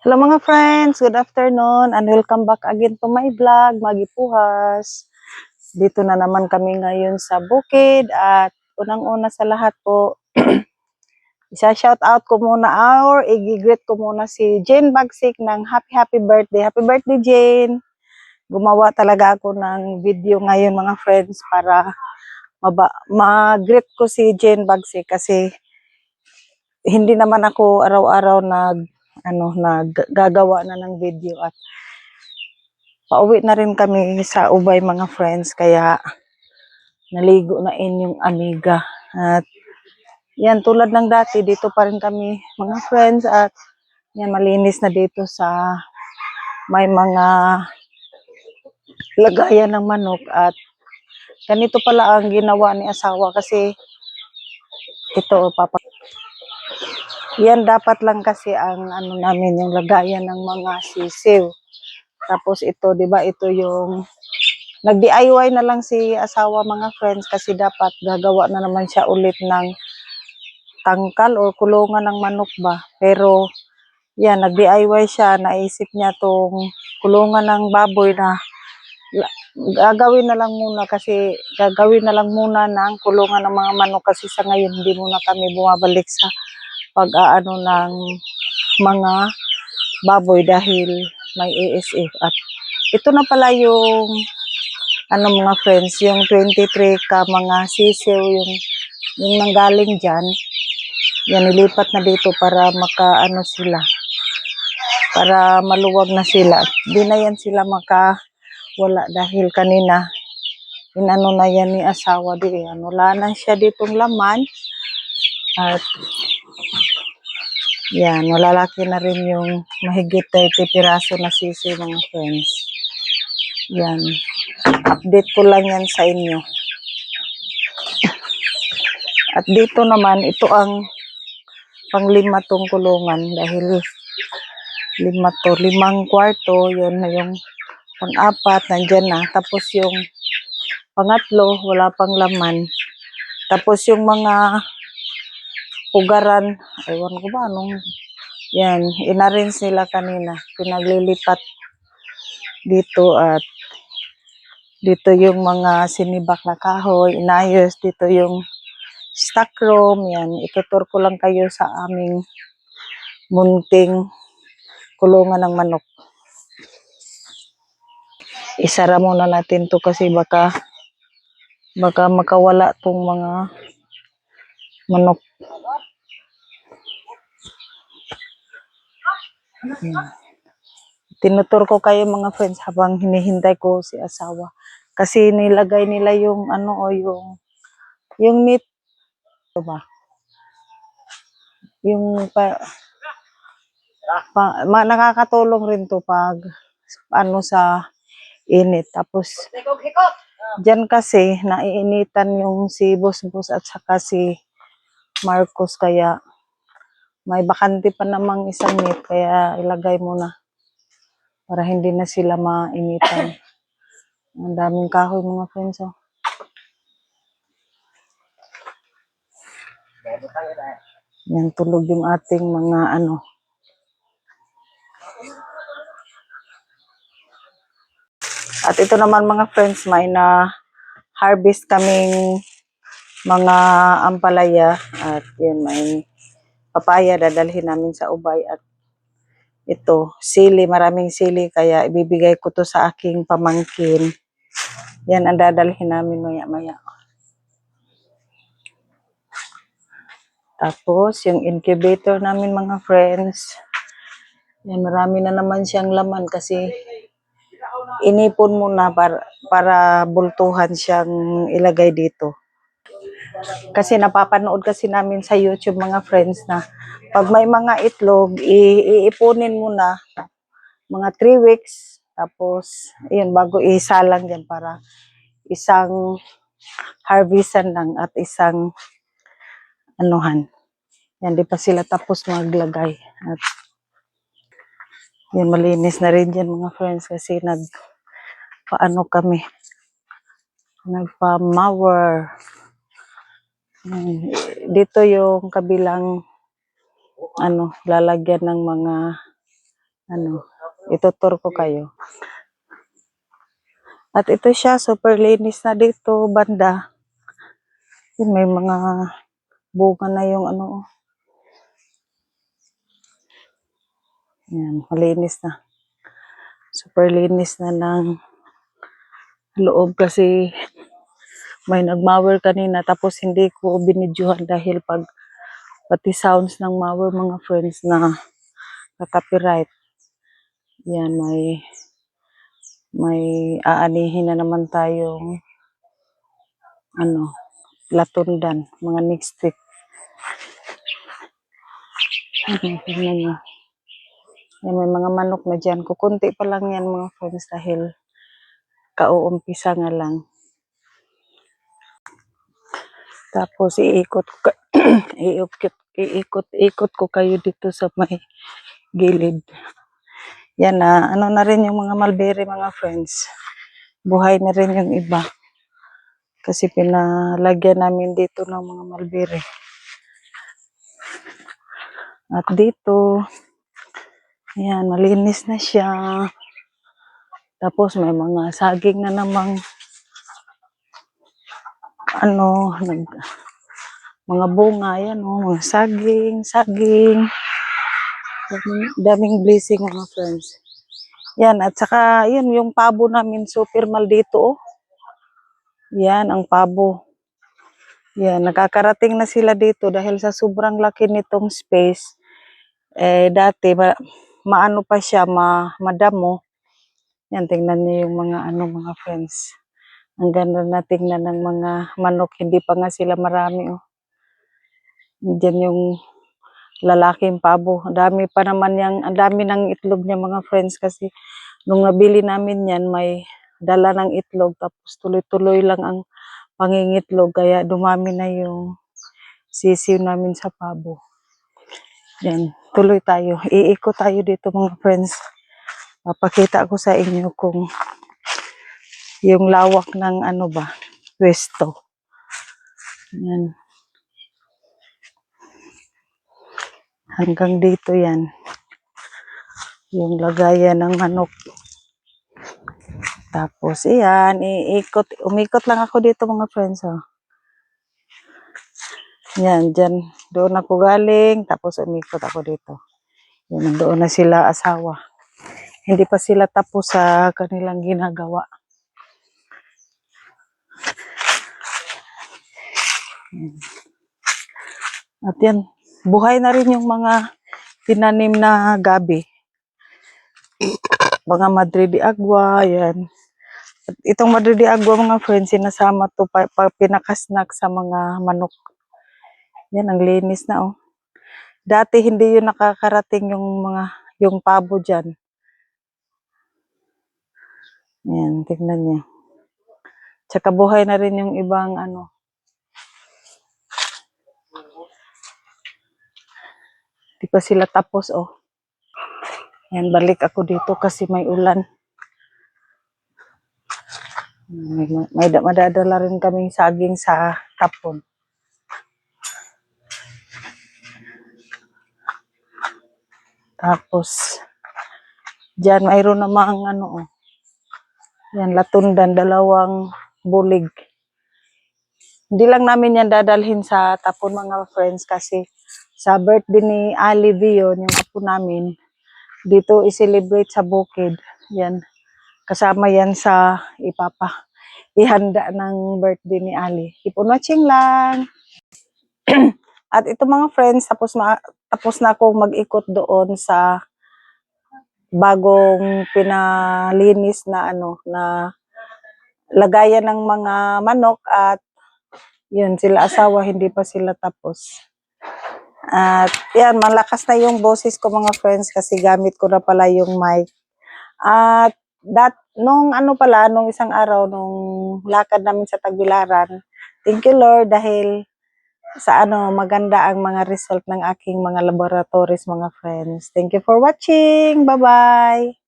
Hello mga friends, good afternoon and welcome back again to my vlog, Magipuhas. Dito na naman kami ngayon sa bukid at unang-una sa lahat po, isa-shout out ko muna or i-greet ko muna si Jane Bagsik ng happy birthday. Happy birthday Jane! Gumawa talaga ako ng video ngayon mga friends para ma-greet ko si Jane Bagsik kasi hindi naman ako araw-araw naggagawa na ng video at pauwi na rin kami sa Ubay mga friends kaya naligo na inyong amiga at yan tulad ng dati dito pa rin kami mga friends at yan malinis na dito sa may mga lagayan ng manok at ganito pala ang ginawa ni asawa kasi ito yan dapat lang kasi ang namin yung lagayan ng mga sisiw. Tapos ito, 'di ba? Ito yung nag-DIY na lang si asawa mga friends kasi dapat gagawa na naman siya ulit ng tangkal o kulungan ng manok ba. Pero yan, nag-DIY siya, naisip niya tong kulungan ng baboy na gagawin na lang muna ng kulungan ng mga manok kasi sa ngayon hindi muna kami bumabalik sa pag-aano ng mga baboy dahil may ASF at ito na pala yung mga friends, yung 23 ka mga sisiw yung nanggaling dyan, yan nilipat na dito para sila, para maluwag na sila. Di na yan sila makawala dahil kanina inano na yan ni asawa wala na siya ditong laman at yan, malalaki na rin yung mahigit 30 piraso na sisiw mga friends. Yan. Update ko lang yan sa inyo. At dito naman, ito ang pang-lima tong kulungan dahil limang kwarto, yun na yung pang-apat, nandyan na. Tapos yung pangatlo, wala pang laman. Tapos yung mga pugaran, aywan ko ba, yan, inarrange nila kanina. Pinaglilipat dito at dito yung mga sinibak na kahoy, inayos. Dito yung stock room, yan. Itutur ko lang kayo sa aming munting kulungan ng manok. Isara muna natin to kasi baka makawala tong mga manok. Tinutur ko kayo mga friends habang hinihintay ko si asawa. Kasi nilagay nila yung yung meat ba? Yung nakakatulong rin to pag sa init. Tapos diyan kasi naiinitan yung si Boss at saka si Marcos kaya may bakante pa namang isang meat kaya ilagay mo na para hindi na sila mainitan. Ang daming kahoy mga friends. Oh. Yan tulog yung ating mga At ito naman mga friends, may na harvest kaming mga ampalaya at yun may papaya dadalhin namin sa Ubay at ito sili, maraming sili kaya ibibigay ko to sa aking pamangkin. Yan ang dadalhin namin maya-maya. Tapos yung incubator namin mga friends, yan marami na naman siyang laman kasi inipon muna para bultuhan siyang ilagay dito. Kasi napapanood kasi namin sa YouTube mga friends na pag may mga itlog, iipunin muna mga 3 weeks. Tapos, yun, bago isalang dyan para isang harvestan lang at isang anuhan. Yan, di pa sila tapos maglagay. At yun, malinis na rin dyan mga friends kasi nagpa-mower. Yan. Dito yung kabilang lalagyan ng mga itutur ko kayo. At ito siya, super linis na dito, banda. Yun, may mga bunga na yung yan, malinis na. Super linis na ng loob kasi may nagmower kanina tapos hindi ko binidyohan dahil pati sounds ng mower mga friends na copyright. Yan, may aanihin na naman tayong latundan mga next week. Tingnan nyo. Yan, may mga manok na dyan. Kukunti pa lang yan mga friends dahil kauumpisa nga lang. Tapos iikot ko kayo dito sa may gilid. Yan na, na rin yung mga mulberry mga friends. Buhay na rin yung iba. Kasi pinalagyan namin dito ng mga mulberry. At dito, yan, malinis na siya. Tapos may mga saging na namang mga bunga, yan mga saging. Daming blessing mga friends. Yan, at saka yun, yung pabo namin super maldito. Yan, ang pabo. Yan, nakakarating na sila dito dahil sa sobrang laki nitong space. Dati, maano pa siya, madamo. Yan, tingnan niyo yung mga friends. Ang ganda na tingnan ng mga manok, hindi pa nga sila marami. Diyan yung lalaking pabo. Ang dami ng itlog niya mga friends kasi nung nabili namin yan, may dala ng itlog tapos tuloy-tuloy lang ang pangingitlog kaya dumami na yung sisiw namin sa pabo. Yan, tuloy tayo. Iikot tayo dito mga friends. Papakita ko sa inyo kung yung lawak ng pwesto. Yan. Hanggang dito yan. Yung lagayan ng manok. Tapos, iyan, umikot lang ako dito mga friends. Yan, dyan, doon ako galing, tapos umikot ako dito. Yan, doon na sila asawa. Hindi pa sila tapos sa kanilang ginagawa. At yan, buhay na rin yung mga tinanim na gabi. Mga Madre de Agua, yan. At itong Madre de Agua mga friends, sinasama to pinakasnak sa mga manok. Yan, ang linis na Dati hindi yun nakakarating yung pabo dyan. Yan, tignan niyo. Tsaka buhay na rin yung ibang Di pa sila tapos Yan, balik ako dito kasi may ulan. May madadala rin kaming saging sa tapon. Tapos, dyan mayroon namang yan, latundan, 2 bulig. Hindi lang namin yan dadalhin sa tapon mga friends kasi sa birthday ni Ali yun, yung apo namin, dito i-celebrate sa bukid. Yan, kasama yan sa ihanda ng birthday ni Ali. Keep on watching lang. At ito mga friends, tapos na akong mag-ikot doon sa bagong pinalinis na na lagayan ng mga manok at yun, sila asawa hindi pa sila tapos. At yan, malakas na yung boses ko mga friends kasi gamit ko na pala yung mic. At nung isang araw, nung lakad namin sa Tagbilaran, thank you Lord dahil sa maganda ang mga result ng aking mga laboratories mga friends. Thank you for watching. Bye-bye.